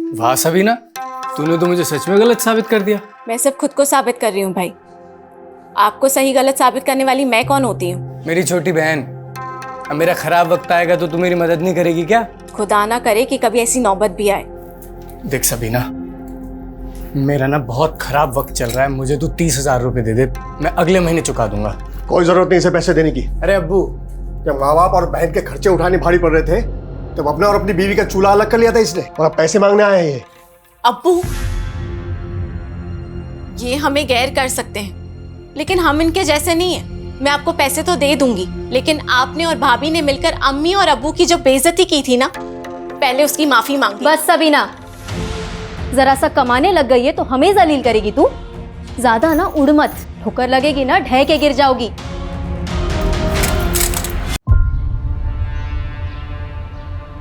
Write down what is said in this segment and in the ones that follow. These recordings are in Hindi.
वाह सबीना, तूने तो मुझे सच में गलत साबित कर दिया। मैं सब खुद को साबित कर रही हूँ भाई। आपको सही गलत साबित करने वाली मैं कौन होती हूँ? मेरी छोटी बहन, अब मेरा खराब वक्त आएगा तो तू मेरी मदद नहीं करेगी क्या? खुदा ना करे कि कभी ऐसी नौबत भी आए। देख सबीना, मेरा ना बहुत खराब वक्त चल रहा है, मुझे तू 30,000 रुपए दे दे, मैं अगले महीने चुका दूंगा। कोई जरूरत नहीं इसे पैसे देने की। अरे अब्बू, जब माँ बाप और बहन के खर्चे उठाने भारी पड़ रहे थे तब अपने और अपनी बीवी का चूल्हा अलग कर लिया था इसने, और अब पैसे मांगने आए हैं ये। अब्बू, ये हमें गैर कर सकते हैं लेकिन हम इनके जैसे नहीं हैं। मैं आपको पैसे तो दे दूंगी, लेकिन आपने और भाभी ने मिलकर अम्मी और अब्बू की जो बेइज्जती की थी ना, पहले उसकी माफी मांगी। बस सबीना, जरा सा कमाने लग गई है तो हमें जलील करेगी तू। ज्यादा ना उड़ मत, ठोकर लगेगी ना ढह के गिर जाओगी।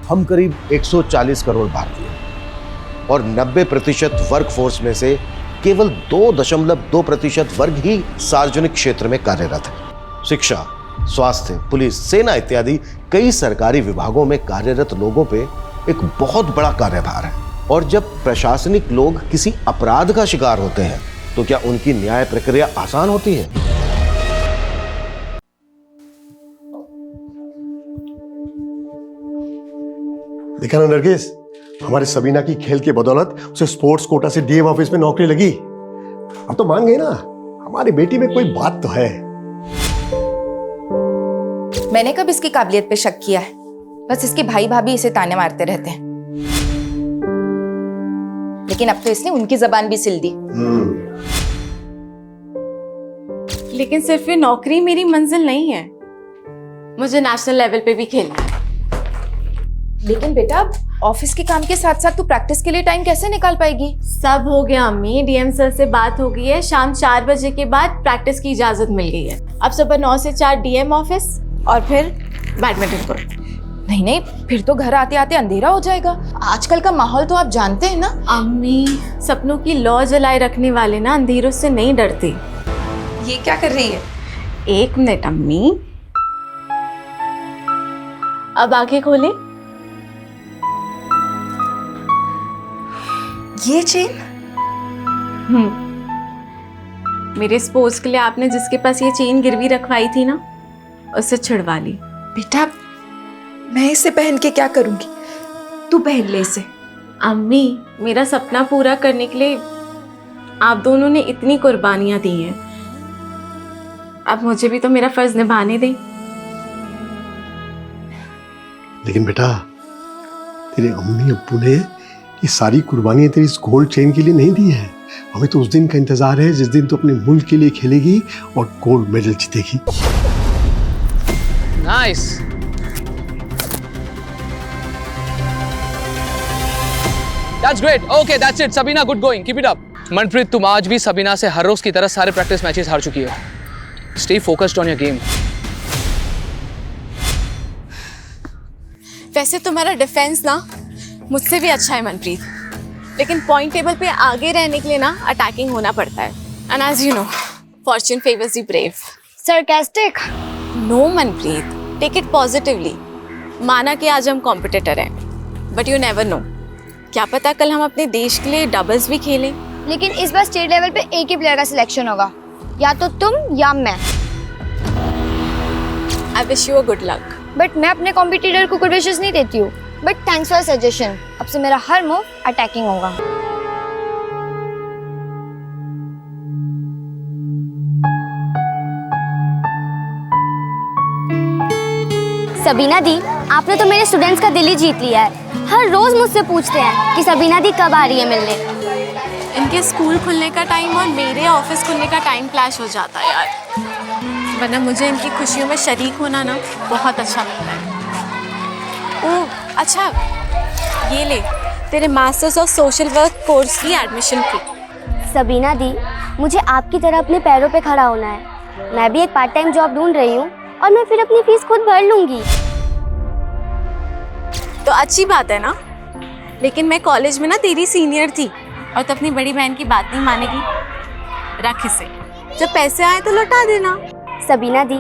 हम करीब 140 करोड़ भारतीय और 90% वर्क फोर्स में से केवल 2.2% वर्ग ही सार्वजनिक क्षेत्र में कार्यरत है। शिक्षा, स्वास्थ्य, पुलिस, सेना इत्यादि कई सरकारी विभागों में कार्यरत लोगों पे एक बहुत बड़ा कार्यभार है। और जब प्रशासनिक लोग किसी अपराध का शिकार होते हैं तो क्या उनकी न्याय प्रक्रिया आसान होती है? देखा ना नरगिस, हमारे सबीना की खेल की बदौलत उसे स्पोर्ट्स कोटा से डीएम ऑफिस में नौकरी लगी। अब तो मान गई ना, हमारी बेटी में कोई बात तो है। मैंने कब इसकी काबिलियत पे शक किया है? बस इसके भाई भाभी इसे ताने मारते रहते हैं, लेकिन अब तो इसने उनकी जबान भी सिल दी। लेकिन सिर्फ ये नौकरी मेरी मंजिल नहीं है, मुझे नेशनल लेवल पे भी खेलना है। लेकिन बेटा, ऑफिस के काम के साथ साथ तू प्रैक्टिस के लिए टाइम कैसे निकाल पाएगी? सब हो गया अम्मी, डीएम सर से बात हो गई है, शाम 4 बजे के बाद प्रैक्टिस की इजाजत मिल गई है। अब सुबह 9 से 4 डीएम ऑफिस और फिर बैडमिंटन कोर्ट। नहीं नहीं, फिर तो घर आते आते अंधेरा हो जाएगा। आजकल का माहौल तो आप जानते हैं ना। अम्मी, सपनों की लौ जलाए रखने वाले ना अंधेरों से नहीं डरते। ये क्या कर रही है? 1 मिनट अम्मी, अब आंखें खोले। ये चेन? मेरे स्पोर्ट्स के लिए आपने जिसके पास ये चेन गिरवी रखवाई थी ना, उससे छुड़वा ली। बेटा, मैं इसे पहन के क्या करूंगी? तू पहन ले इसे। अम्मी, मेरा सपना पूरा करने के लिए आप दोनों ने इतनी कुर्बानियां दी हैं, अब मुझे भी तो मेरा फर्ज निभाने दें। लेकिन बेटा, तेरे अम्मी अब्बू ने ये सारी कुर्बानियां तेरी इस गोल्ड चेन के लिए नहीं दी है। हमें तो उस दिन का इंतजार है जिस दिन तू अपने मुल्क के लिए खेलेगी और गोल्ड मेडल जीतेगी। Nice. That's great. Okay, that's it. Sabina, good going. Keep it up. Manpreet, तुम आज भी सबीना से हर रोज की तरह सारे प्रैक्टिस मैचेस हार चुकी हो। Stay focused on your game. वैसे तुम्हारा डिफेंस ना मुझसे भी अच्छा है मनप्रीत, लेकिन पॉइंट टेबल पे आगे रहने के लिए ना अटैकिंग होना पड़ता है। And as you know, fortune favours the brave. Sarcastic? No Manpreet, take it positively. माना कि आज हम कॉम्पिटिटर हैं, बट यू नेवर नो, क्या पता कल हम अपने देश के लिए डबल्स भी खेलें। लेकिन इस बार स्टेट लेवल पे एक ही प्लेयर का सिलेक्शन होगा, या तो तुम या मैं। I wish you a good luck. But मैं अपने कॉम्पिटिटर को गुड विशेस नहीं देती हूँ। But thanks for suggestion. अब से मेरा हर मूव अटैकिंग होगा। सबीना दी, आपने तो मेरे स्टूडेंट्स का दिल ही जीत लिया है। हर रोज मुझसे पूछते हैं कि सबीना दी कब आ रही है मिलने। इनके स्कूल खुलने का टाइम और मेरे ऑफिस खुलने का टाइम क्लैश हो जाता है यार, वरना मुझे इनकी खुशियों में शरीक होना ना बहुत अच्छा लगता है। ओह अच्छा, ये ले तेरे masters of social work course की एडमिशन फी। सबीना दी, मुझे आपकी तरह अपने पैरों पे खड़ा होना है। मैं भी एक पार्ट टाइम जॉब ढूंढ रही हूँ और मैं फिर अपनी फीस खुद भर लूंगी। तो अच्छी बात है ना, लेकिन मैं कॉलेज में ना तेरी सीनियर थी और तो अपनी बड़ी बहन की बात नहीं मानेगी। रख इसे, जब पैसे आए तो लौटा देना। सबीना दी,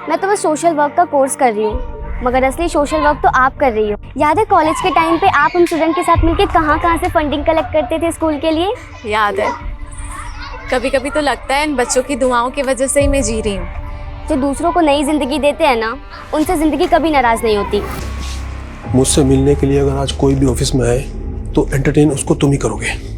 मैं तो बस सोशल वर्क का कोर्स कर रही हूँ, मगर असली सोशल वर्क तो आप कर रही हो। याद है कॉलेज के टाइम पे आप हम स्टूडेंट के साथ मिलके कहाँ से फंडिंग कलेक्ट करते थे स्कूल के लिए? याद है। कभी कभी तो लगता है इन बच्चों की दुआओं की वजह से ही मैं जी रही हूँ। जो दूसरों को नई जिंदगी देते हैं ना, उनसे जिंदगी कभी नाराज नहीं होती। मुझसे मिलने के लिए अगर आज कोई भी ऑफिस में आए तो एंटरटेन उसको तुम ही करोगे।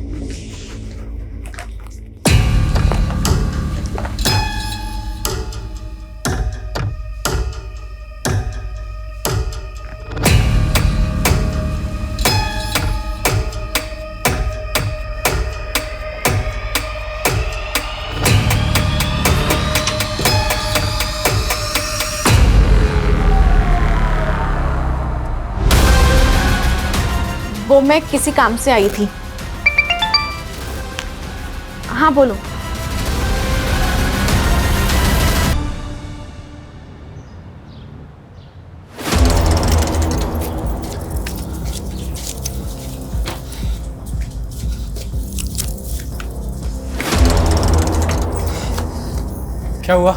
वो मैं किसी काम से आई थी। हाँ बोलो। क्या हुआ?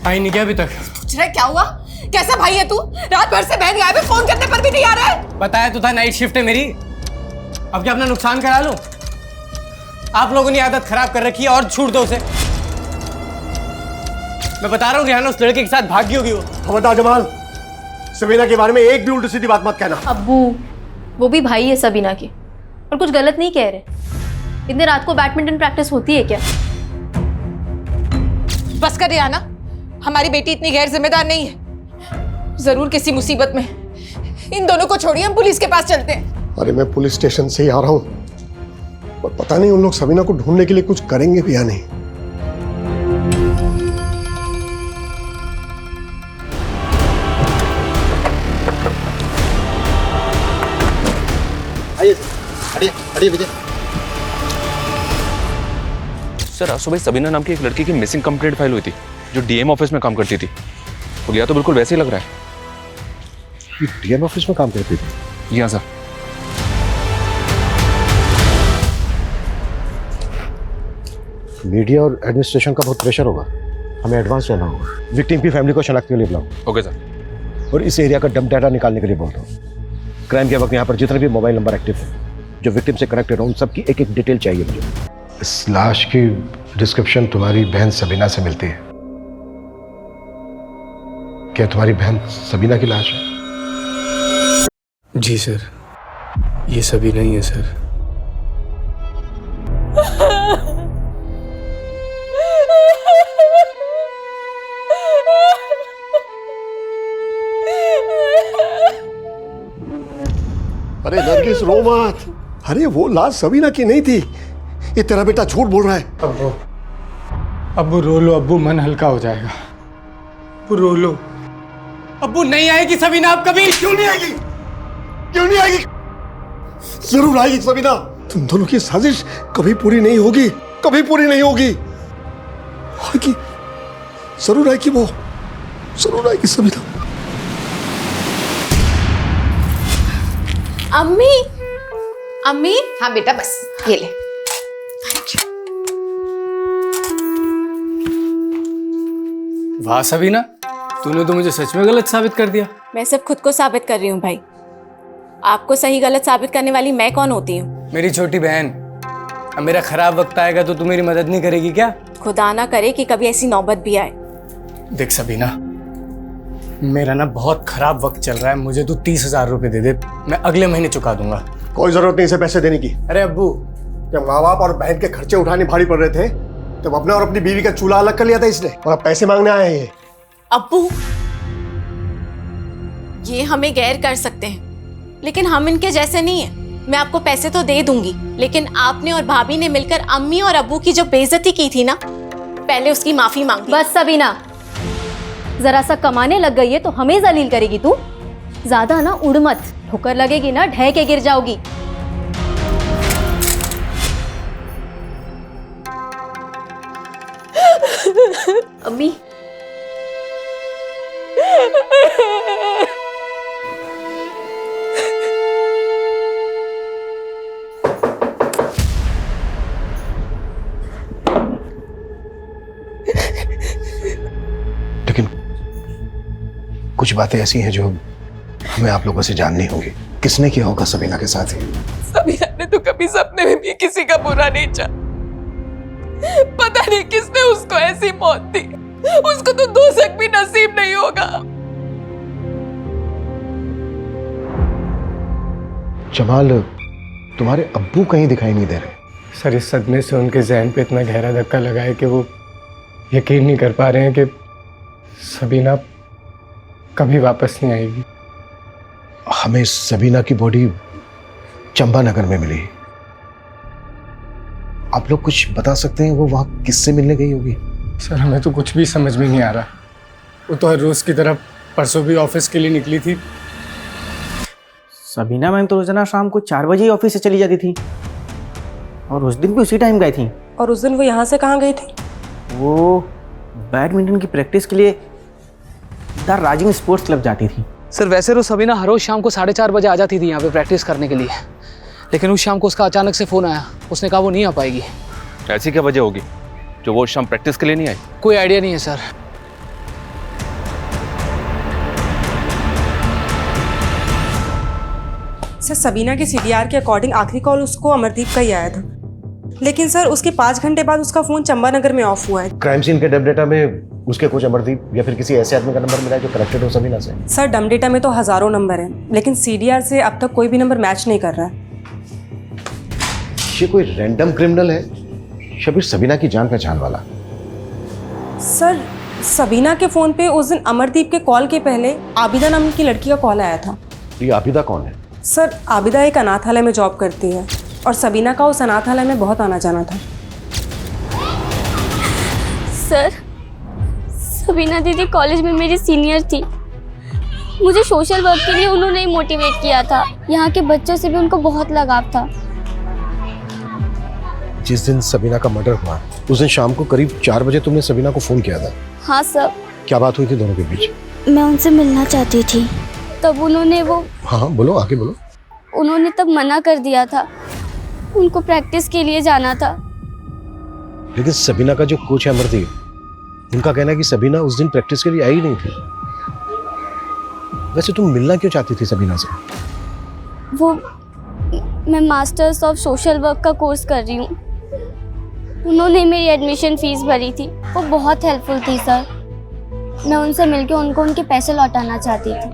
आई नहीं क्या अभी तक? पूछ रहे क्या हुआ? कैसा भाई है तू? रात भर से बहन गायब है, फोन करने पर भी नहीं आ रहा है। बताया तो था नाइट शिफ्ट है मेरी। अब क्या अपना नुकसान करा लूं? आप लोगों ने आदत खराब कर रखी है और छूट दो उसे। मैं बता रहा हूँ रिहाना उस लड़के के साथ भागी होगी वो। खबरदार जमाल, सबीना के बारे में एक भी उल्टी सीधी बात मत कहना। अब्बू, वो भी भाई है सबीना के और कुछ गलत नहीं कह रहे। इतने रात को बैडमिंटन प्रैक्टिस होती है क्या? बस कर रिहाना, हमारी बेटी इतनी गैर जिम्मेदार नहीं है। जरूर किसी मुसीबत में। इन दोनों को छोड़िए, हम पुलिस के पास चलते हैं। अरे मैं पुलिस स्टेशन से ही आ रहा हूँ, पर पता नहीं उन लोग सबीना को ढूंढने के लिए कुछ करेंगे भी या नहीं। हटिए विजय। सर आज सुबह सबीना नाम की एक लड़की की मिसिंग कंप्लेंट फाइल हुई थी जो डीएम ऑफिस में काम करती थी। पुलिया तो बिल्कुल वैसे ही लग रहा है। डीएम ऑफिस में काम करती थी? जी हाँ सर। मीडिया और एडमिनिस्ट्रेशन का बहुत प्रेशर होगा, हमें एडवांस रहना होगा। विक्टिम की फैमिली को शनाख्त के लिए बुलाओ। Okay sir. और इस एरिया का डंप डाटा निकालने के लिए बोल दो। क्राइम के वक्त यहाँ पर जितने भी मोबाइल नंबर एक्टिव हैं जो विक्टिम से कनेक्टेड हो, उन सबकी एक एक डिटेल चाहिए मुझे। इस लाश की डिस्क्रिप्शन तुम्हारी बहन सबीना से मिलती है। क्या तुम्हारी बहन सबीना की लाश है? जी सर, ये सभी नहीं है सर। अरे नरगिस रो मत। अरे वो लाश सबीना की नहीं थी। ये तेरा बेटा झूठ बोल रहा है। अब्बू रो लो अब्बू, मन हल्का हो जाएगा। अब्बू रो लो। अब्बू नहीं आएगी सबीना अब कभी। क्यों नहीं आएगी? क्यों नहीं आएगी? जरूर आएगी सबीना। तुम दोनों की साजिश कभी पूरी नहीं होगी, कभी पूरी नहीं होगी। आएगी, जरूर आएगी, वो जरूर आएगी सबीना। अम्मी, अम्मी। हाँ बेटा, बस ये ले। वाह सबीना, तूने तो मुझे सच में गलत साबित कर दिया। मैं सब खुद को साबित कर रही हूँ भाई। आपको सही गलत साबित करने वाली मैं कौन होती हूँ? मेरी छोटी बहन, अब मेरा खराब वक्त आएगा तो तू मेरी मदद नहीं करेगी क्या? खुदा ना करे कि कभी ऐसी नौबत भी आए। देख सबीना, मेरा ना बहुत खराब वक्त चल रहा है। मुझे तू 30,000 रुपए दे दे, मैं अगले महीने चुका दूंगा। कोई जरूरत नहीं इसे पैसे देने की। अरे अब्बू, जब माँ बाप और बहन के खर्चे उठाने भारी पड़ रहे थे तब अपना और अपनी बीवी का चूल्हा अलग कर लिया था इसने, और अब पैसे मांगने आए हैं ये। अब्बू, ये हमें गैर कर सकते हैं लेकिन हम इनके जैसे नहीं हैं। मैं आपको पैसे तो दे दूंगी, लेकिन आपने और भाभी ने मिलकर अम्मी और अब्बू की जो बेइज्जती की थी ना, पहले उसकी माफी मांगी। बस सबीना, जरा सा कमाने लग गई है तो हमें जलील करेगी तू। ज्यादा ना उड़ मत, ठोकर लगेगी ना ढह के गिर जाओगी। अम्मी, लेकिन कुछ बातें ऐसी हैं जो हमें आप लोगों से जाननी होगी। किसने किया होगा सबीना के साथ ही? सबीना ने तो कभी सपने में भी किसी का बुरा नहीं चाहा। पता नहीं किसने उसको ऐसी मौत दी, उसको तो दोज़ख भी नसीब नहीं होगा। जमाल, तुम्हारे अब्बू कहीं दिखाई नहीं दे रहे। सर इस सदमे से उनके जहन पे इतना गहरा धक्का लगा है कि वो यकीन नहीं कर पा रहे हैं कि सबीना कभी वापस नहीं आएगी। हमें सबीना की बॉडी चंपानगर में मिली। आप लोग कुछ बता सकते हैं वो वहां किससे मिलने गई होगी? सर हमें तो कुछ भी समझ में नहीं आ रहा। वो तो हर रोज की तरह परसों भी ऑफिस के लिए निकली थी। सबीना मैम तो रोजाना शाम को 4 बजे ही ऑफिस से चली जाती थी और उस दिन भी उसी टाइम गई थी। और उस दिन वो यहाँ से कहाँ गई थी? वो बैडमिंटन की प्रैक्टिस के लिए द राजीव स्पोर्ट्स क्लब जाती थी। सर वैसे तो सबीना हर रोज शाम को 4:30 बजे आ जाती थी यहाँ पे प्रैक्टिस करने के लिए, लेकिन उस शाम को उसका अचानक से फ़ोन आया। उसने कहा वो नहीं आ पाएगी। ऐसी क्या वजह होगी जो वो शाम प्रैक्टिस के लिए नहीं आई? कोई आइडिया नहीं है सर। सर सबीना के सीडीआर के अकॉर्डिंग आखिरी कॉल उसको अमरदीप का ही आया था, लेकिन सर उसके 5 घंटे बाद उसका फ़ोन चंपानगर में ऑफ हुआ है। क्राइम सीन के डब डेटा में उसके कोच अमरदीप या फिर किसी ऐसे आदमी का नंबर मिला है जो कनेक्टेड हो सबीना से? सर डम डेटा में तो हज़ारों नंबर हैं, लेकिन सीडीआर से अब तक कोई भी नंबर मैच नहीं कर रहा है। ये कोई रैंडम क्रिमिनल है शबीर सबीना की जान पहचान वाला? सर सबीना के फ़ोन पे उस दिन अमरदीप के कॉल के पहले आबिदा नाम की लड़की का कॉल आया था। ये आबिदा कौन है? सर आबिदा एक अनाथालय में जॉब करती है और सबीना का उस अनाथालय में बहुत आना जाना था। सर सबीना दीदी कॉलेज में मेरी सीनियर थी। मुझे सोशल वर्क के लिए उन्होंने ही मोटिवेट किया था। यहाँ के बच्चों से भी उनको बहुत लगाव था। जिस दिन सबीना का मर्डर हुआ उस दिन शाम को करीब 4 बजे तुमने सबीना को फोन किया था? हाँ सर। क्या बात हुई थी दोनों के बीच? मैं उनसे मिलना चाहती थी, तब उन्होंने हाँ बोलो, आगे बोलो। उन्होंने तब मना कर दिया था। उनको प्रैक्टिस के लिए जाना था। लेकिन सबीना का जो कोच है अमरदीप, उनका कहना है कि सबीना उस दिन प्रैक्टिस के लिए आई नहीं थी। वैसे तुम मिलना क्यों चाहती थी सबीना से? मैं मास्टर्स ऑफ सोशल वर्क का कोर्स कर रही हूँ। उन्होंने मेरी एडमिशन फीस भरी थी। वो बहुत हेल्पफुल थी सर। मैं उनसे मिलके उनको उनके पैसे लौटाना चाहती थी,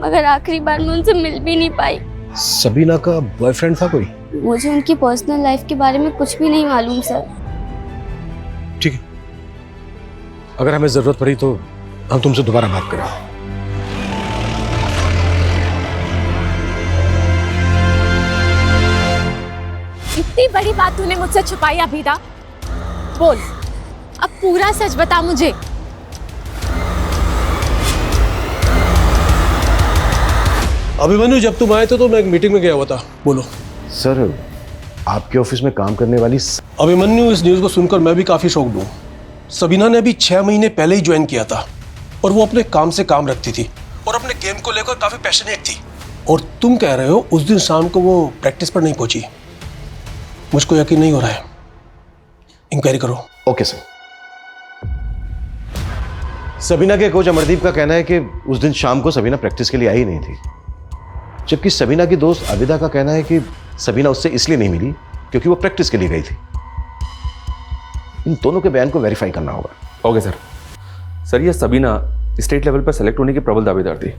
मगर आखिरी बार मैं उनसे मिल भी नहीं पाई। सबीना का बॉयफ्रेंड था कोई? मुझे उनकी पर्सनल लाइफ के बारे में कुछ भी नहीं मालूम सर। ठीक है, अगर हमें जरूरत पड़ी तो हम तुमसे दोबारा बात करें। इतनी बड़ी बात तूने मुझसे छुपाई अभिदा। बोल, अब पूरा सच बता मुझे। अभिमन्यु, जब तुम आए थे तो मैं एक मीटिंग में गया हुआ था। बोलो। सर आपके ऑफिस में काम करने वाली अभिमन्यु, इस न्यूज़ को सुनकर मैं भी काफ़ी शॉक्ड हूँ। सबीना ने अभी 6 महीने पहले ही ज्वाइन किया था और वो अपने काम से काम रखती थी और अपने गेम को लेकर काफ़ी पैशनेट थी। और तुम कह रहे हो उस दिन शाम को वो प्रैक्टिस पर नहीं पहुंची। मुझको यकीन नहीं हो रहा है। इंक्वायरी करो। Okay sir. सबीना के कोच अमरदीप का कहना है कि उस दिन शाम को सबीना प्रैक्टिस के लिए आई नहीं थी, जबकि सबीना की दोस्त आबिदा का कहना है कि सबीना उससे इसलिए नहीं मिली क्योंकि वो प्रैक्टिस के लिए गई थी। इन दोनों के बयान को वेरीफाई करना होगा। Okay sir. सर ये सबीना स्टेट लेवल पर सेलेक्ट होने की प्रबल दावेदार थी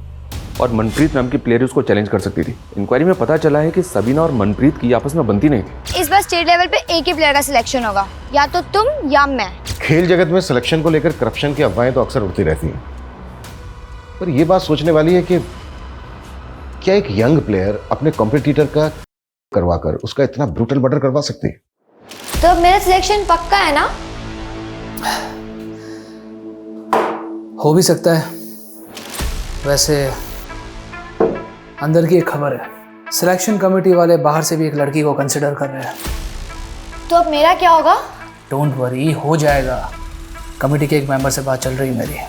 और मनप्रीत नाम की प्लेयर उसको चैलेंज कर सकती थी। इंक्वायरी में पता चला है कि सबीना और मनप्रीत की आपस में बनती नहीं थी। इस बार स्टेट लेवल पे एक ही प्लेयर का सिलेक्शन होगा, या तो तुम या मैं। खेल जगत में सिलेक्शन को लेकर करप्शन की अफवाहें तो अक्सर उड़ती रहती हैं, पर यह बात सोचने वाली है कि क्या एक यंग प्लेयर अपने कॉम्पिटिटर का करवाकर उसका इतना ब्रूटल मर्डर करवा सकती है? तो मेरा सिलेक्शन पक्का है ना? हो भी सकता है। वैसे अंदर की एक खबर है, सिलेक्शन कमेटी वाले बाहर से भी एक लड़की को कंसिडर कर रहे हैं। तो अब मेरा क्या होगा? डोंट वरी, हो जाएगा। कमेटी के एक मेंबर से बात चल रही है मेरी।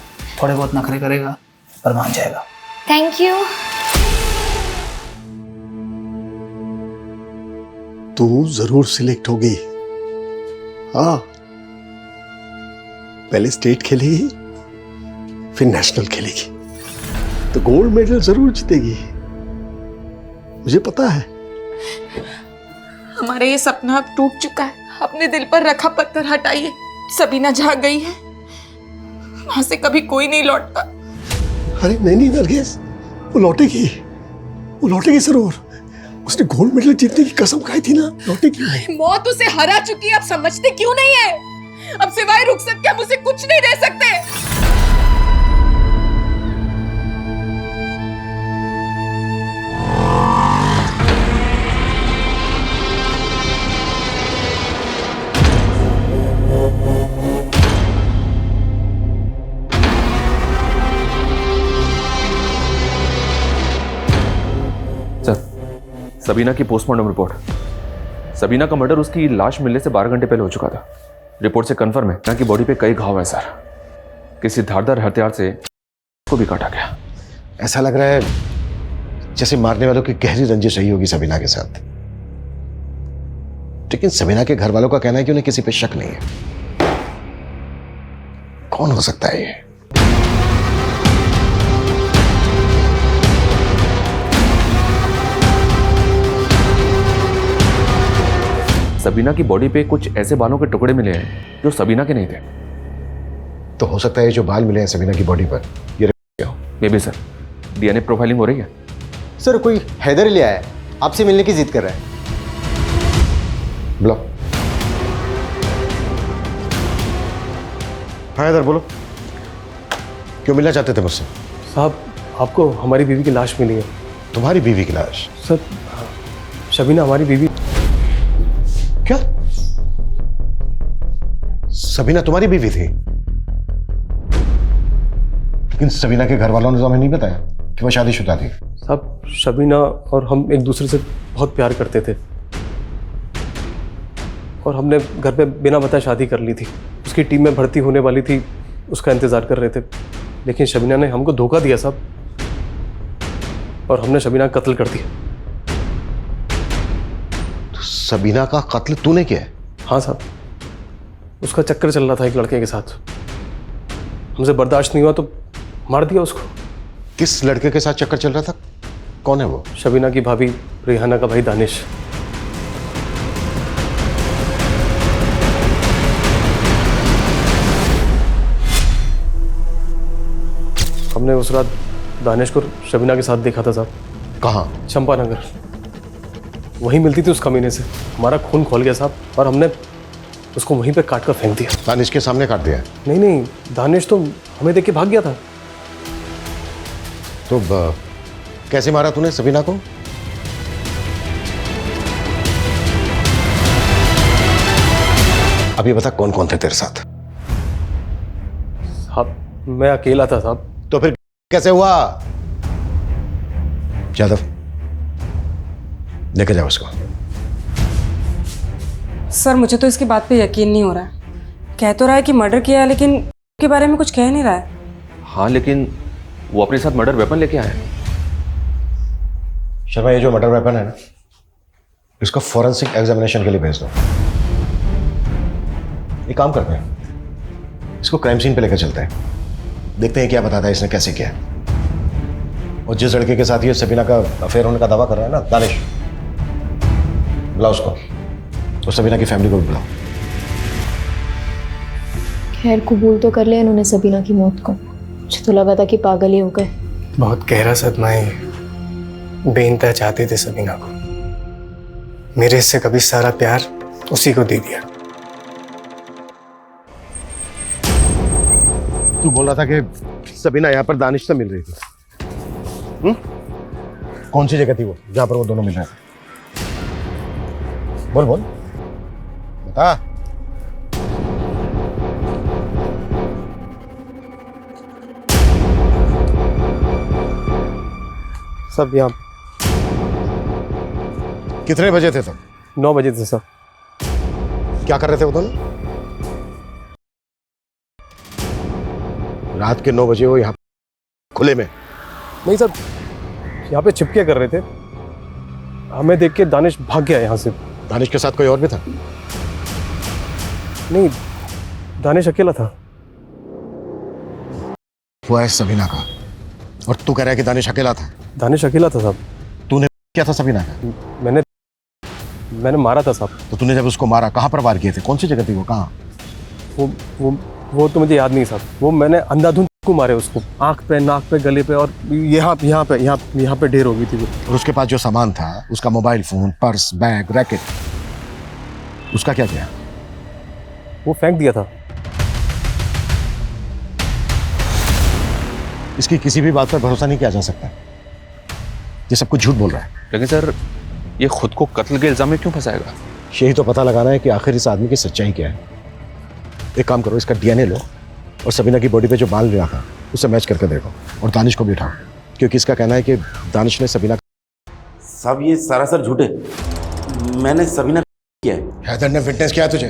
थोड़े बहुत नखरे करेगा पर मान जाएगा। Thank you. तू जरूर सिलेक्ट होगी। हाँ, पहले स्टेट खेलेगी फिर नेशनल खेलेगी। तो गोल्ड मेडल जरूर जीतेगी, मुझे पता है। हमारा ये सपना अब टूट चुका है। अपने दिल पर रखा पत्थर हटाइए। सबीना जहाँ गई है वहां से कभी कोई नहीं लौटता। अरे नहीं नरगिस, वो लौटेगी जरूर। उसने गोल्ड मेडल जीतने की कसम खाई थी ना, लौटेगी। मौत उसे हरा चुकी है, आप समझते क्यों नहीं है? अब सिवाय रुखसत के हम उसे कुछ नहीं दे सकते। सबीना की पोस्टमार्टम रिपोर्ट। सबीना का मर्डर उसकी लाश मिलने से 12 घंटे पहले हो चुका था। रिपोर्ट से कंफर्म है ना कि बॉडी पे कई घाव है सर। किसी धारदार हथियार से को भी काटा गया। ऐसा लग रहा है जैसे मारने वालों की गहरी रंजिश रही होगी सबीना के साथ। लेकिन सबीना के घर वालों का कहना है कि उन्हें किसी पे शक नहीं है। कौन हो सकता है ये? सबीना की बॉडी पे कुछ ऐसे बालों के टुकड़े मिले हैं जो सबीना के नहीं थे। तो हो सकता है जो बाल मिले हैं सबीना की बॉडी पर ये may be sir. DNA profiling हो रही है सर। कोई हैदर ले आया है, आपसे मिलने की जिद कर रहा है। बुलाओ। हाँ हैदर बोलो, क्यों मिलना चाहते थे मुझसे? साहब आपको हमारी बीवी की लाश मिली है। तुम्हारी बीवी की लाश? सर शबीना हमारी बीवी। क्या सबीना तुम्हारी बीवी थी? लेकिन सबीना के घर वालों ने तो हमें नहीं बताया कि वह शादीशुदा थी। साहब शबीना और हम एक दूसरे से बहुत प्यार करते थे और हमने घर पे बिना बताए शादी कर ली थी। उसकी टीम में भर्ती होने वाली थी, उसका इंतजार कर रहे थे, लेकिन शबीना ने हमको धोखा दिया साहब और हमने शबीना का कत्ल कर दिया। सबीना का कत्ल तूने किया है? हाँ साहब, उसका चक्कर चल रहा था एक लड़के के साथ, हमसे बर्दाश्त नहीं हुआ तो मार दिया उसको। किस लड़के के साथ चक्कर चल रहा था? कौन है वो? शबीना की भाभी रेहाना का भाई दानिश। हमने उस रात दानिश को शबीना के साथ देखा था साहब। कहाँ? चंपानगर। वहीं मिलती थी उस कमीने से। हमारा खून खोल गया साहब और हमने उसको वहीं पे काट कर फेंक दिया। दानिश के सामने काट दिया? नहीं, दानिश तो हमें देख के भाग गया था। तो कैसे मारा तूने सबीना को? अभी बता कौन कौन थे तेरे साथ? साहब मैं अकेला था साहब। तो फिर कैसे हुआ? यादव लेके जाओ उसको। सर मुझे तो इसकी बात पे यकीन नहीं हो रहा है। कह तो रहा है कि मर्डर किया है, लेकिन उसके बारे में कुछ कह नहीं रहा है। हाँ लेकिन वो अपने साथ मर्डर वेपन लेके आया है। शर्मा ये जो मर्डर वेपन है ना, इसको फॉरेंसिक एग्जामिनेशन के लिए भेज दो। एक काम करते हैं, इसको क्राइम सीन पे लेकर चलते हैं, देखते हैं क्या बताता है इसने कैसे किया। और जिस लड़के के साथ ये सबीना का अफेयर होने का दावा कर रहा है ना, दानिश, बुलाओ उसको और सबीना की फैमिली को भी बुलाओ। खैर कबूल तो कर लिया इन्होंने सबीना की मौत को। मुझे तो लगा था कि पागल ही हो गए। बहुत गहरा सदमा है। बेइंतहा चाहते थे सबीना को, मेरे से कभी सारा प्यार उसी को दे दिया। तू बोल रहा था कि सबीना यहाँ पर दानिश से मिल रही थी। कौन सी जगह थी वो जहां पर वो दोनों मिल रहे थे? बोल बोल बता। सब यहाँ कितने बजे थे तुम? 9 बजे थे सर। क्या कर रहे थे वो दोनों? रात के 9 बजे वो यहाँ खुले में? नहीं सर, यहाँ पे छिपके कर रहे थे। हमें देख के दानिश भाग गया यहाँ से। दानिश के साथ कोई और भी था? नहीं, दानिश अकेला था। हुआ है सबीना का और तू कह रहा है कि दानिश अकेला था? दानिश अकेला था साहब। तूने क्या था सबीना का? मैंने मारा था साहब। तो तूने जब उसको मारा कहाँ पर वार किए थे? कौन सी जगह थी वो? कहाँ? वो तो मुझे याद नहीं साहब। वो मैंने अंधाधुंध को मारे उसको, आंख पे, नाक पे, गले पे, और यहाँ पे ढेर हो गई थी वो। और उसके पास जो सामान था, उसका mobile phone, purse, bag, racket, उसका क्या किया? वो फेंक दिया था। इसकी किसी भी बात पर भरोसा नहीं किया जा सकता। ये सब कुछ झूठ बोल रहा है। लेकिन सर, ये खुद को कत्ल के इल्जाम में क्यों फंसाएगा? यही तो पता लगाना है कि आखिर इस आदमी की सच्चाई क्या है। एक काम करो, इसका डीएनए लो और सबीना की बॉडी पे जो बाल मिला था उससे मैच करके देखो, और दानिश को भी उठाओ, क्योंकि इसका कहना है कि दानिश ने सबीना। साहब ये सरासर झूठ है, मैंने सबीना किया है। हैदर ने विटनेस किया तुझे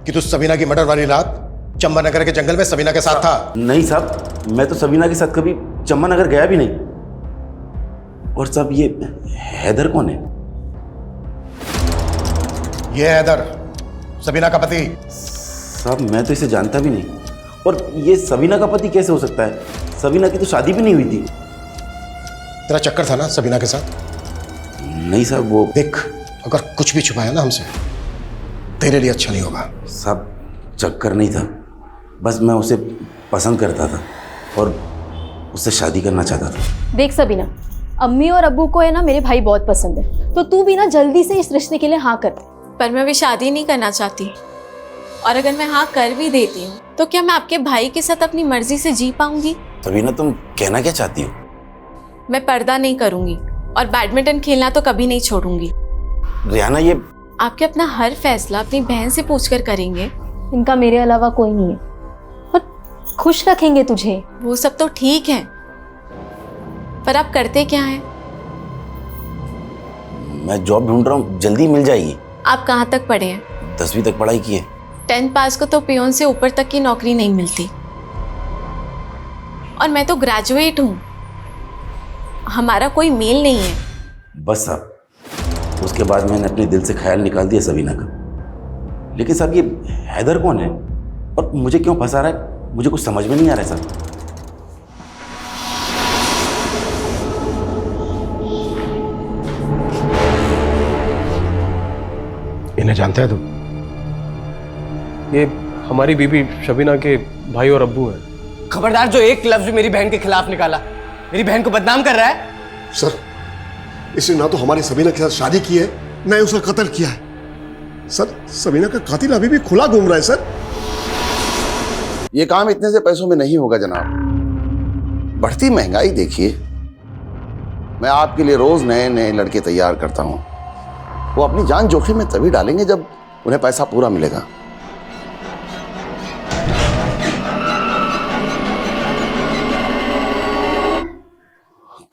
कि तू सबीना की मर्डर वाली रात चंबा के जंगल में सबीना के साथ था? नहीं साहब, मैं तो सबीना के साथ कभी चंबा नगर गया भी नहीं। और साहब ये हैदर कौन है? ये हैदर सबीना का पति। साहब मैं तो इसे जानता भी नहीं, और ये सबीना का पति कैसे हो सकता है? सबीना की तो शादी भी नहीं हुई थी। तेरा चक्कर था ना सबीना के साथ? नहीं साहब, वो देख, अगर कुछ भी छुपाया ना हमसे, तेरे लिए अच्छा नहीं होगा। साहब चक्कर नहीं था, बस मैं उसे पसंद करता था और उससे शादी करना चाहता था। देख सबीना, अम्मी और अब्बू को है ना मेरे भाई बहुत पसंद है, तो तू भी ना जल्दी से इस रिश्ते के लिए हाँ कर। पर मैं भी शादी नहीं करना चाहती, और अगर मैं हाँ कर भी देती हूँ तो क्या मैं आपके भाई के साथ अपनी मर्जी से जी पाऊंगी? सबीना तुम कहना क्या चाहती हो? मैं पर्दा नहीं करूंगी और बैडमिंटन खेलना तो कभी नहीं छोड़ूंगी। रियाना, ये आपके अपना हर फैसला अपनी बहन से पूछकर करेंगे। इनका मेरे अलावा कोई नहीं है, और खुश रखेंगे तुझे। वो सब तो ठीक है, पर आप करते क्या हैं? मैं जॉब ढूंढ रहा हूँ, जल्दी मिल जाएगी। आप कहाँ तक पढ़े हैं? 10वीं तक पढ़ाई की है। 10th पास को तो पियोन से ऊपर तक की नौकरी नहीं मिलती, और मैं तो ग्रेजुएट हूँ। हमारा कोई मेल नहीं है। बस साहब, उसके बाद मैंने अपने दिल से ख्याल निकाल दिया सबीना का। लेकिन साहब ये हैदर कौन है और मुझे क्यों फंसा रहा है? मुझे कुछ समझ में नहीं आ रहा है साहब। इन्हें जानते हैं तुम? ये हमारी बीबी शबीना के भाई और अब्बू हैं। खबरदार, जो एक लफ्ज मेरी बहन के खिलाफ निकाला, मेरी बहन को बदनाम कर रहा है। सर, इसने ना तो हमारी सबीना के साथ शादी की है, ना ही उसका कत्ल किया है। सर, सबीना का कातिल अभी भी खुला घूम रहा है। सर, ये काम इतने से पैसों में नहीं होगा जनाब। बढ़ती महंगाई देखिए, मैं आपके लिए रोज नए नए लड़के तैयार करता हूं। वो अपनी जान जोखिम में तभी डालेंगे जब उन्हें पैसा पूरा मिलेगा।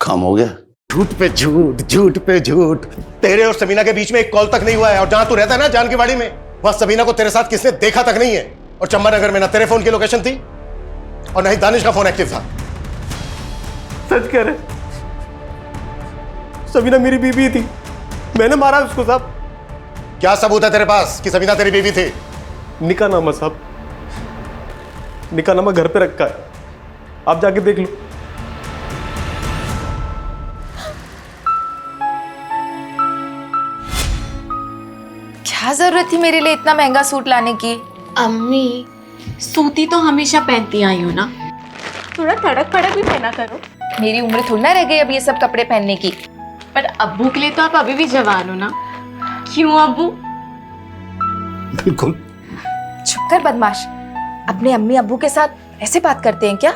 काम हो गया। झूठ पे झूठ, झूठ पे झूठ। तेरे और सबीना के बीच में एक कॉल तक नहीं हुआ है, और जहां तू रहता है ना जानकीवाड़ी में, वहां सबीना को तेरे साथ किसने देखा तक नहीं है। और चंबा में ना तेरे फोन की लोकेशन थी और ना ही दानिश का फोन एक्टिव था। सच कह रहे, सबीना मेरी बीवी थी, मैंने मारा उसको साहब। क्या सबूत है तेरे पास कि सबीना तेरी बीवी थी? निकाहनामा साहब, निकाहनामा घर पे रखा है, आप जाके देख लो। क्या जरूरत थी मेरे लिए इतना महंगा सूट लाने की? अम्मी, सूती तो हमेशा पहनती आई हो ना, थोड़ा तड़क फड़क भी पहना करो। मेरी उम्र थोड़ी ना रह गई अब ये सब कपड़े पहनने की। पर अब्बू के लिए तो आप अभी भी जवान हो ना। क्यों अब्बू? बिल्कुल। चुप कर बदमाश, अपने अम्मी अब्बू के साथ ऐसे बात करते हैं क्या?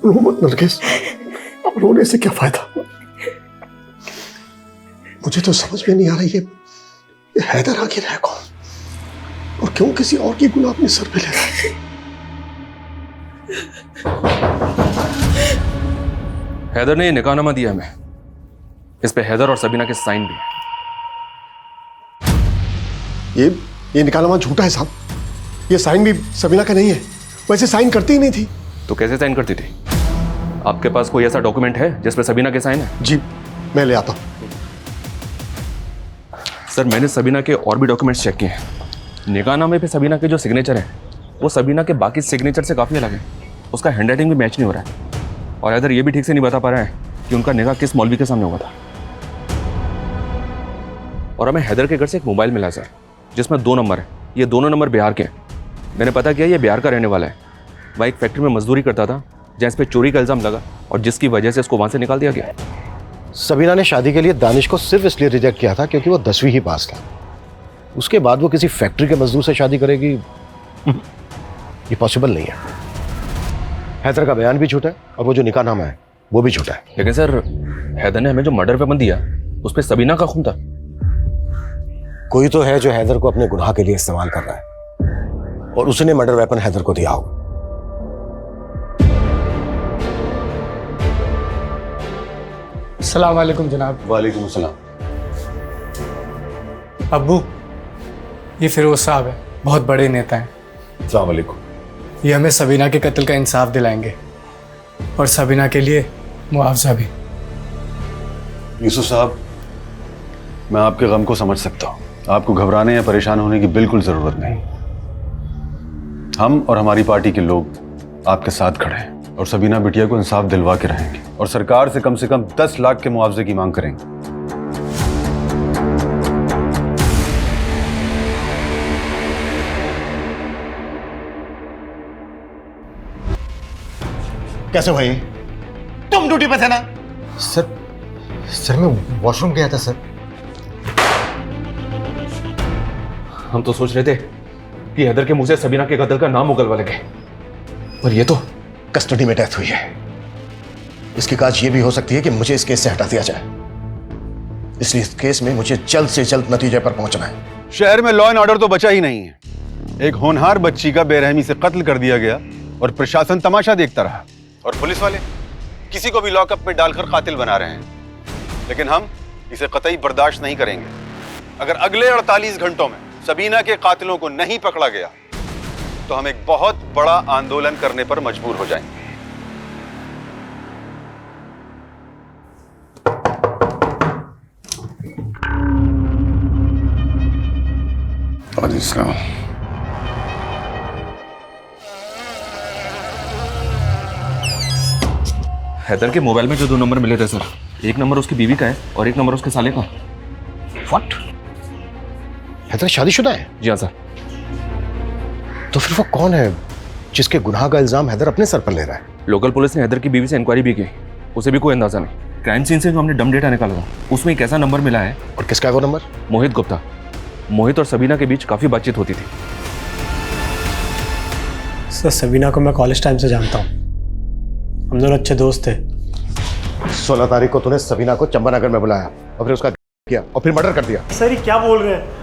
रो मत नरगिस, अब रोने से क्या फायदा? मुझे तो समझ में नहीं आ रही ये हैदर आखिर है कौन, और क्यों किसी और की गुनाह अपने सर पे ले रहा है? हैदर ने ये निकाहनामा दिया हमें, इस पे हैदर और सबीना के साइन भी। ये निकाहनामा झूठा है साहब। ये साइन भी सबीना का नहीं है, वैसे साइन करती ही नहीं थी। तो कैसे साइन करती थी? आपके पास कोई ऐसा डॉक्यूमेंट है जिस पर सबीना के साइन है? जी मैं ले आता हूँ। सर मैंने सबीना के और भी डॉक्यूमेंट्स चेक किए हैं। निकाहनामे पे सबीना के जो सिग्नेचर है वो सबीना के बाकी सिग्नेचर से काफ़ी अलग है। उसका हैंडराइटिंग भी मैच नहीं हो रहा है और इधर ये भी ठीक से नहीं बता पा रहा है कि उनका निकाह किस मौलवी के सामने हुआ था। और हमें हैदर के घर से एक मोबाइल मिला सर जिसमें 2 नंबर है। ये दोनों नंबर बिहार के हैं। मैंने पता किया ये बिहार का रहने वाला है। वह एक फैक्ट्री में मजदूरी करता था जहाँ इस पर चोरी का इल्ज़ाम लगा और जिसकी वजह से इसको वहाँ से निकाल दिया गया। सबीना ने शादी के लिए दानिश को सिर्फ इसलिए रिजेक्ट किया था क्योंकि वो 10वीं ही पास था। उसके बाद वो किसी फैक्ट्री के मजदूर से शादी करेगी, ये पॉसिबल नहीं है। हैदर का बयान भी झूठा है और वो जो निकाहनामा है वो भी झूठा है। लेकिन सर हैदर ने हमें जो मर्डर वेपन दिया उस पर सबीना का खून था। कोई तो है जो हैदर को अपने गुनाह के लिए इस्तेमाल कर रहा है और उसने मर्डर वेपन हैदर को दिया होगा। अस्सलाम वालेकुम जनाब। वालेकुम अस्सलाम। अब्बू, ये फिरोज साहब है, बहुत बड़े नेता हैं। अस्सलाम वालेकुम। ये हमें सबीना के कत्ल का इंसाफ दिलाएंगे और सबीना के लिए मुआवजा भी। यूसुफ साहब, मैं आपके गम को समझ सकता हूँ। आपको घबराने या परेशान होने की बिल्कुल ज़रूरत नहीं। हम और हमारी पार्टी के लोग आपके साथ खड़े हैं और सबीना बिटिया को इंसाफ दिलवा के रहेंगे और सरकार से कम 10 लाख के मुआवजे की मांग करेंगे। कैसे भाई? तुम ड्यूटी पे थे ना? सर मैं वॉशरूम गया था सर। हम तो सोच रहे थे कि हैदर के मुंह से सबीना के कत्ल का नाम उगलवा लगे, पर ये तो कस्टडी में डेथ हुई है। इसकी काज ये भी हो सकती है कि मुझे इस केस से हटा दिया जाए, इसलिए इस केस में मुझे जल्द से जल्द नतीजे पर पहुंचना है। शहर में लॉ एंड ऑर्डर तो बचा ही नहीं है। एक होनहार बच्ची का बेरहमी से कत्ल कर दिया गया और प्रशासन तमाशा देखता रहा और पुलिस वाले किसी को भी लॉकअप में डालकर कातिल बना रहे हैं। लेकिन हम इसे कतई बर्दाश्त नहीं करेंगे। अगर अगले 48 घंटों में सबीना के कातिलों को नहीं पकड़ा गया तो हम एक बहुत बड़ा आंदोलन करने पर मजबूर हो जाएंगे। हैदर के मोबाइल में जो 2 नंबर मिले थे सर, एक नंबर उसकी बीवी का है और एक नंबर उसके साले का। व्हाट? हैदर शादीशुदा है? जी हाँ सर। तो फिर वो कौन है जिसके गुनाह का इल्जाम हैदर अपने सर पर ले रहा है? लोकल पुलिस ने हैदर की बीवी से इंक्वायरी भी की, उसे भी कोई अंदाजा नहीं। क्राइम सीन से जो हमने डम डेटा निकाला था उसमें एक ऐसा नंबर मिला है। और किसका है वो नंबर? मोहित गुप्ता। मोहित और सबीना के बीच काफी बातचीत होती थी। सर सबीना को मैं कॉलेज टाइम से जानता हूँ, हम दोनों अच्छे दोस्त थे। 16 तारीख को तूने सबीना को चंपानगर में बुलाया और फिर उसका किया और फिर मर्डर कर दिया। सर ये क्या बोल रहे हैं?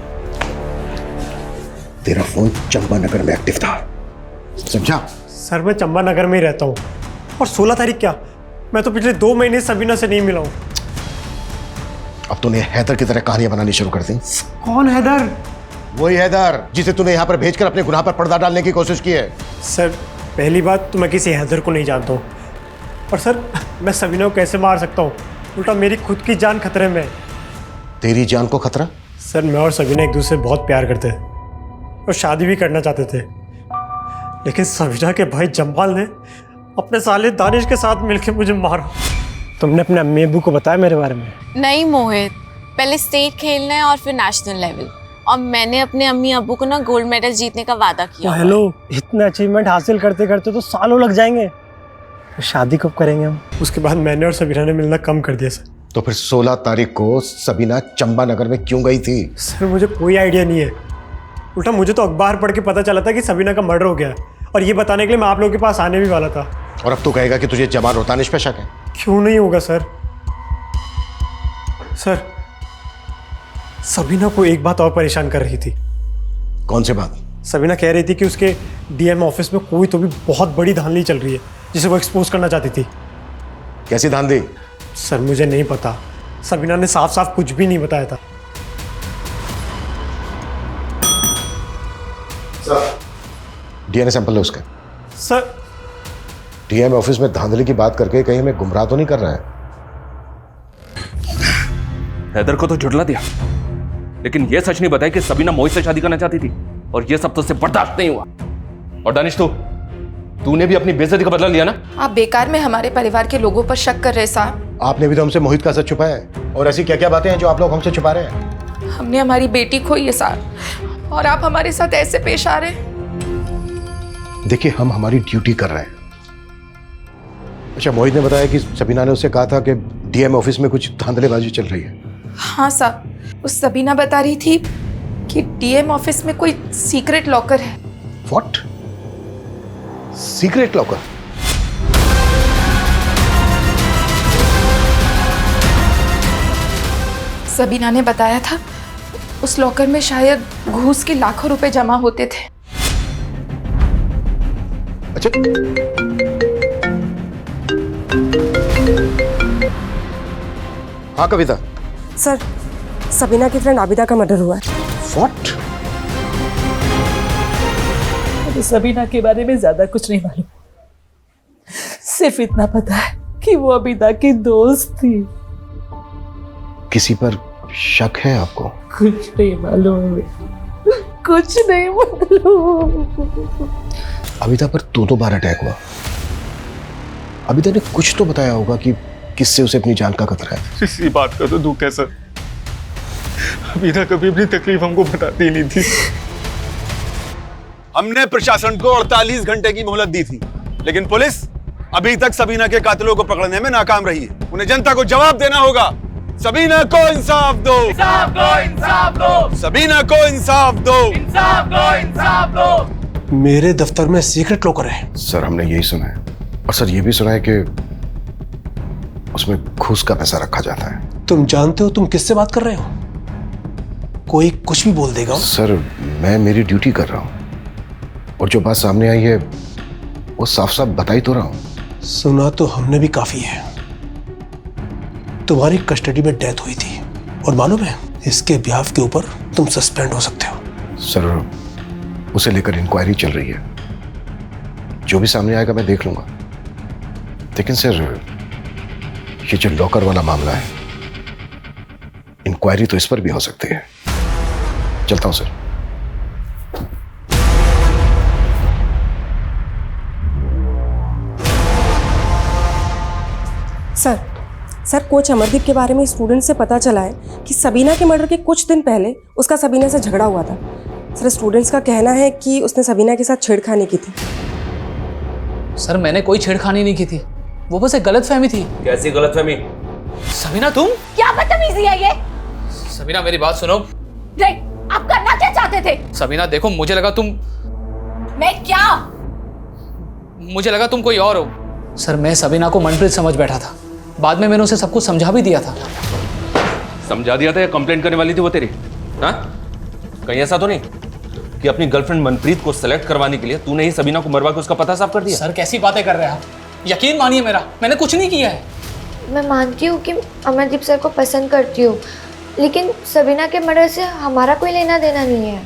तेरा फोन चंपानगर में एक्टिव था, समझा? सर मैं चंपानगर में ही रहता हूँ। और 16 तारीख क्या, मैं तो पिछले 2 महीने सबीना से नहीं मिला हूँ। अब तूने हैदर की तरह कहानियां बनानी शुरू कर दी। कौन हैदर? वही हैदर जिसे तूने यहाँ पर भेजकर अपने गुनाह पर पर्दा डालने की कोशिश की है। सर पहली बात तो मैं किसी हैदर को नहीं जानता हूँ, और सर मैं सबीना को कैसे मार सकता हूँ? उल्टा मेरी खुद की जान खतरे में है। तेरी जान को खतरा? सर मैं और सबीना एक दूसरे से बहुत प्यार करते थे और शादी भी करना चाहते थे, लेकिन सबीना के भाई जमाल ने अपने साले दानिश के साथ मिलकर मुझे मारा। तुमने अपने अम्मी अब्बू को बताया मेरे बारे में? नहीं मोहित, पहले स्टेट खेलना है और फिर नेशनल लेवल, और मैंने अपने अम्मी अब्बू को ना गोल्ड मेडल जीतने का वादा किया। हेलो, इतने अचीवमेंट हासिल करते करते तो सालों लग जाएंगे, तो शादी कब करेंगे हम? उसके बाद मैंने और सबीना ने मिलना कम कर दिया सर। तो फिर 16 तारीख को सबीना चंपानगर में क्यों गई थी? सर मुझे कोई आइडिया नहीं है, उल्टा मुझे तो अखबार पढ़ के पता चला था कि सबीना का मर्डर हो गया, और ये बताने के लिए मैं आप लोगों के पास आने भी वाला था। और अब तो कहेगा कि तुझे जमाल और दानिश पे शक है? क्यों नहीं होगा सर? सर सबीना को एक बात और परेशान कर रही थी। कौन सी बात? सबीना कह रही थी कि उसके डीएम ऑफिस में कोई तो भी बहुत बड़ी धांधली चल रही है जिसे वो एक्सपोज करना चाहती थी। कैसी धांधली? सर मुझे नहीं पता, सबीना ने साफ साफ कुछ भी नहीं बताया था। सर डीएनए सैंपल लो उसका। सर डीएम ऑफिस में धांधली की बात करके कहीं हमें गुमराह तो नहीं कर रहा है? हैदर को तो झुठला दिया, लेकिन यह सच नहीं बताया कि सबीना मोहित से शादी करना चाहती थी, और यह सब तो उससे बर्दाश्त नहीं हुआ। और दानिश, तूने भी अपनी बेइज्जती का बदला लिया ना? आप बेकार में हमारे परिवार के लोगों पर शक कर रहे साहब। आपने भी तो हमसे मोहित का सच छुपाया है, और ऐसी क्या क्या बातें हैं जो आप लोग हमसे छुपा रहे हैं? हमने हमारी बेटी खोई है साहब, और आप हमारे साथ ऐसे पेश आ रहे हैं। देखिए, हम हमारी ड्यूटी कर रहे हैं। अच्छा, मोहित ने बताया कि सबीना ने उससे कहा था कि डीएम ऑफिस में कुछ धांधलेबाजी चल रही है। हाँ साहब, उस सबीना बता रही थी कि डीएम ऑफिस में कोई सीक्रेट लॉकर है। व्हाट? Secret locker? सबीना ने बताया था उस लॉकर में शायद घूस के लाखों रुपए जमा होते थे। अच्छा, हाँ कविता। सर, सबीना की फ्रेंड आबिदा का मर्डर हुआ है। व्हाट? मुझे सबीना के बारे में ज्यादा कुछ नहीं मालूम, सिर्फ इतना पता है कि वो आबिदा की दोस्त थी। किसी पर शक है आपको? कुछ नहीं मालूम, कुछ नहीं मालूम। अबिदा पर दो बार अटैक हुआ। अबिदा ने कुछ तो बताया होगा कि किससे उसे अपनी जान का खतरा है। इसी बात का तो दुख है सर, अबिदा कभी अपनी तकलीफ हमको बताती नहीं थी। हमने प्रशासन को 48 घंटे की मोहलत दी थी, लेकिन पुलिस अभी तक सबीना के कातिलों को पकड़ने में नाकाम रही है। उन्हें जनता को जवाब देना होगा। सबीना को इंसाफ दो, इंसाफ दो, इंसाफ दो, सबीना को इंसाफ दो, इंसाफ दो, इंसाफ दो। मेरे दफ्तर में सीक्रेट लॉकर है। सर, हमने यही सुना है, और सर ये भी सुना है कि उसमें घूस का पैसा रखा जाता है। तुम जानते हो तुम किससे बात कर रहे हो? कोई कुछ भी बोल देगा। सर, मैं मेरी ड्यूटी कर रहा हूं, और जो बात सामने आई है वो साफ साफ बता ही तो रहा हूं। सुना तो हमने भी काफी है। तुम्हारी कस्टडी में डेथ हुई थी, और मालूम है इसके बिहाफ के ऊपर तुम सस्पेंड हो सकते हो। सर, उसे लेकर इंक्वायरी चल रही है, जो भी सामने आएगा मैं देख लूंगा। लेकिन सर, ये जो लॉकर वाला मामला है, इंक्वायरी तो इस पर भी हो सकती है। चलता हूं सर। सर, कोच अमरदीप के बारे में स्टूडेंट से पता चला है कि सबीना के मर्डर के कुछ दिन पहले उसका सबीना से झगड़ा हुआ था। सर, स्टूडेंट्स का कहना है कि उसने सबीना के साथ छेड़खानी की थी। सर, मैंने कोई छेड़खानी नहीं की थी, वो बस एक गलतफहमी थी। कैसी गलतफहमी? सबीना, तुम क्या बदतमीजी है ये? सबीना, मेरी बात सुनो। आप करना क्या चाहते थे? सबीना, देखो, मुझे लगा तुम कोई और हो। सर, मैं सबीना को मनप्रीत समझ बैठा था, बाद में मैंने उसे सब कुछ समझा भी दिया था। समझा दिया था या कंप्लेंट करने वाली थी वो तेरी? हाँ, कहीं ऐसा तो नहीं कि अपनी गर्लफ्रेंड मनप्रीत को सेलेक्ट करवाने के लिए तूने ही सबीना को मरवा के उसका पता साफ कर दिया? सर, कैसी बातें कर रहे हैं आप? यकीन मानिए मेरा, मैंने कुछ नहीं किया है। मैं मानती हूँ कि अमरदीप सर को पसंद करती हूँ, लेकिन सबीना के मर्डर से हमारा कोई लेना देना नहीं है।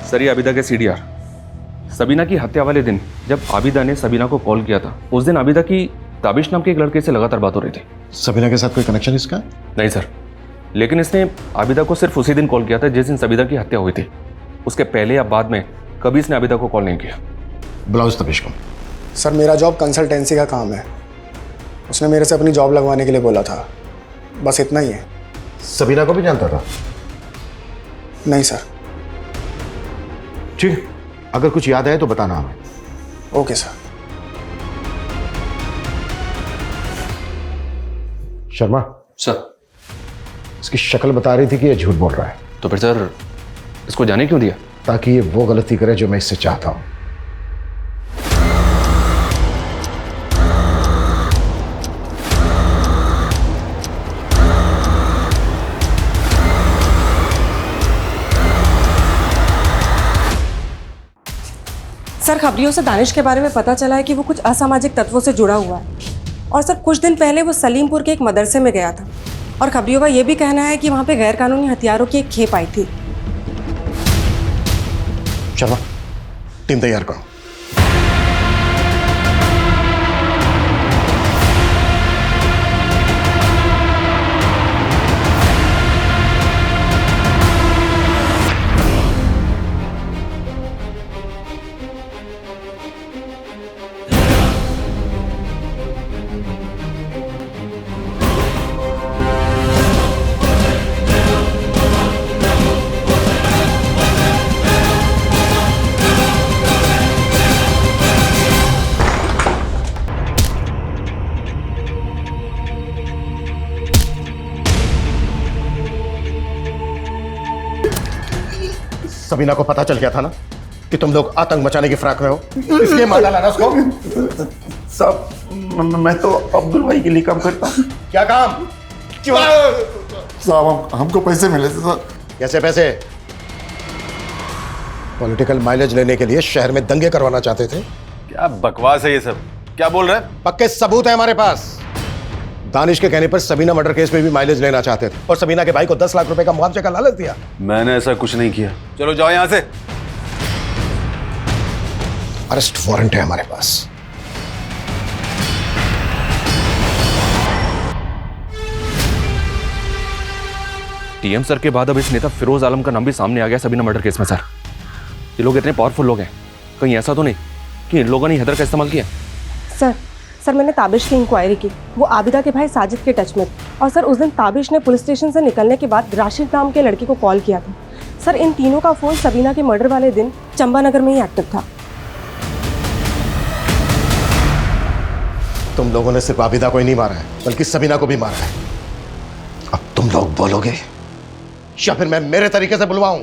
सर, ये आबिदा के सीडीआर। सबीना की हत्या वाले दिन जब आबिदा ने सबीना को कॉल किया था, उस दिन आबिदा की ताबिश नाम के एक लड़के से लगातार बात हो रही थी। सबीना के साथ कोई कनेक्शन इसका? नहीं सर, लेकिन इसने आबिदा को सिर्फ उसी दिन कॉल किया था जिस दिन सबीना की हत्या हुई थी। उसके पहले या बाद में कभी इसने आबिदा को कॉल नहीं किया। ब्लाउज तबिश को। सर, मेरा जॉब कंसल्टेंसी का काम है। उसने मेरे से अपनी जॉब लगवाने के लिए बोला था, बस इतना ही है। सबीना को भी जानता था? नहीं सर। ठीक, अगर कुछ याद आए तो बताना हमें। Okay sir. शर्मा सर, इसकी शक्ल बता रही थी कि ये झूठ बोल रहा है। तो फिर सर इसको जाने क्यों दिया? ताकि ये वो गलती करे जो मैं इससे चाहता हूं। सर, खबरियों से दानिश के बारे में पता चला है कि वो कुछ असामाजिक तत्वों से जुड़ा हुआ है, और सर कुछ दिन पहले वो सलीमपुर के एक मदरसे में गया था, और खबरियों का ये भी कहना है कि वहाँ पे गैरकानूनी हथियारों की एक खेप आई थी। शर्मा, टीम तैयार करो। सबीना को पता चल गया था ना कि तुम लोग आतंक मचाने की फिराक में हो, इसलिए मार डाला ना उसको। साहब मैं तो अब्दुल भाई के लिए काम करता हूँ। क्या काम? क्यों? साहब हमको पैसे मिले थे सर। कैसे पैसे? पॉलिटिकल माइलेज लेने के लिए शहर में दंगे करवाना चाहते थे। क्या बकवास है ये सब? क्या बोल रहे हैं? पक्के सबूत है हमारे पास। दानिश के कहने पर सबीना मर्डर केस में भी माइलेज लेना चाहते थे और सबीना के भाई को 10 लाख रुपए का मुआवजे का लालच दिया। मैंने ऐसा कुछ नहीं किया। चलो जाओ यहां से। अरेस्ट वारंट है हमारे पास। टीएम सर के बाद अब इस नेता फिरोज आलम का नाम भी सामने आ गया सबीना मर्डर केस में। सर, ये लोग इतने पावरफुल लोग हैं, कहीं ऐसा तो नहीं कि इन लोगों ने हैदर का इस्तेमाल किया? सर मैंने ताबिश की इंक्वायरी की, वो आबिदा के भाई साजिद के टच में थे। और सर उस दिन ताबिश ने पुलिस स्टेशन से निकलने के बाद राशिद नाम के लड़के को कॉल किया था। सर इन तीनों का फ़ोन सबीना के मर्डर वाले दिन चंबानगर में ही एक्टिव था। तुम लोगों ने सिर्फ आबिदा को ही नहीं मारा है, बल्कि सबीना को भी मारा है। अब तुम लोग बोलोगे या फिर मैं मेरे तरीके से बुलवाऊं?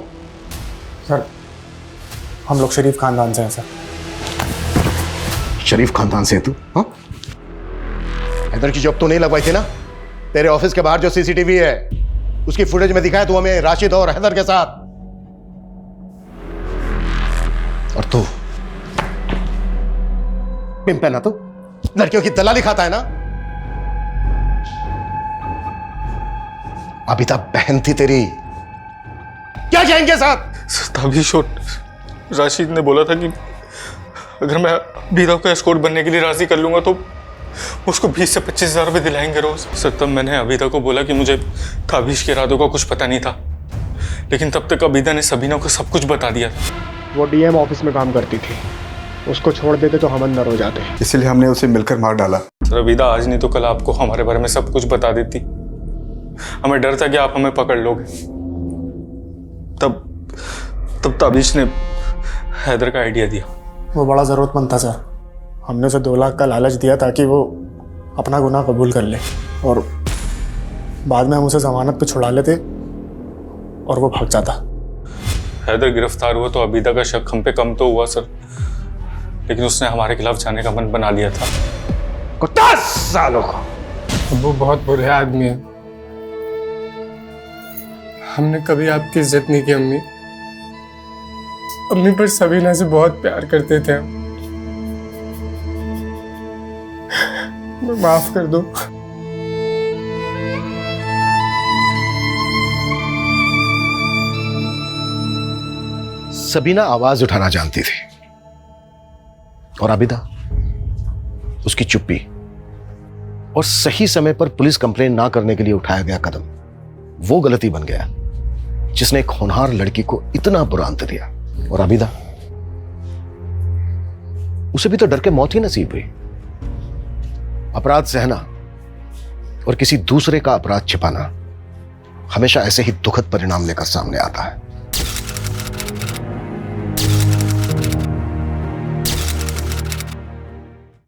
सर हम लोग शरीफ खानदान से हैं सर। शरीफ खानदान से है तू? हाँ, हैदर की जॉब तो नहीं लगवाई थी ना? तेरे ऑफिस के बाहर जो सीसीटीवी है उसकी फुटेज में दिखाया तू हमें राशिद और हैदर के साथ। और तू पिंप है ना? तू लड़कियों की दलाली खाता है ना? अबिता बहन थी तेरी, क्या जाएंगे साथ? ताबिश और राशिद ने बोला था कि अगर मैं अबिदा को एस्कॉर्ट बनने के लिए राजी कर लूंगा तो उसको 20 से 25 हज़ार रुपये दिलाएंगे रोज। सर तब मैंने अबिदा को बोला कि मुझे ताबिश के इरादों का कुछ पता नहीं था, लेकिन तब तक अबिदा ने सबीना को सब कुछ बता दिया था। वो डीएम ऑफिस में काम करती थी, उसको छोड़ देते तो हम अंदर हो जाते, इसलिए हमने उसे मिलकर मार डाला। सर अबिदा आज नहीं तो कल आपको हमारे बारे में सब कुछ बता देती। हमें डर था कि आप हमें पकड़ लोगे। तब ताबिश ने हैदर का आइडिया दिया। वो बड़ा ज़रूरतमंद था सर, हमने उसे 2 लाख का लालच दिया ताकि वो अपना गुनाह कबूल कर ले और बाद में हम उसे जमानत पे छुड़ा लेते और वो भाग जाता। हैदर गिरफ्तार हुआ तो अबिदा का शक हम पे कम तो हुआ सर, लेकिन उसने हमारे खिलाफ जाने का मन बना लिया था। 10 सालों का। वो बहुत बुरे आदमी है, हमने कभी आपकी इज्जत नहीं की। अम्मी पर सबीना से बहुत प्यार करते थे हम। माफ कर दो। सबीना आवाज उठाना जानती थी और आबिदा उसकी चुप्पी और सही समय पर पुलिस कंप्लेंट ना करने के लिए उठाया गया कदम वो गलती बन गया जिसने एक होनहार लड़की को इतना बुरा अंत दिया। और आबिदा, उसे भी तो डर के मौत ही नसीब हुई। अपराध सहना और किसी दूसरे का अपराध छिपाना हमेशा ऐसे ही दुखद परिणाम लेकर सामने आता है।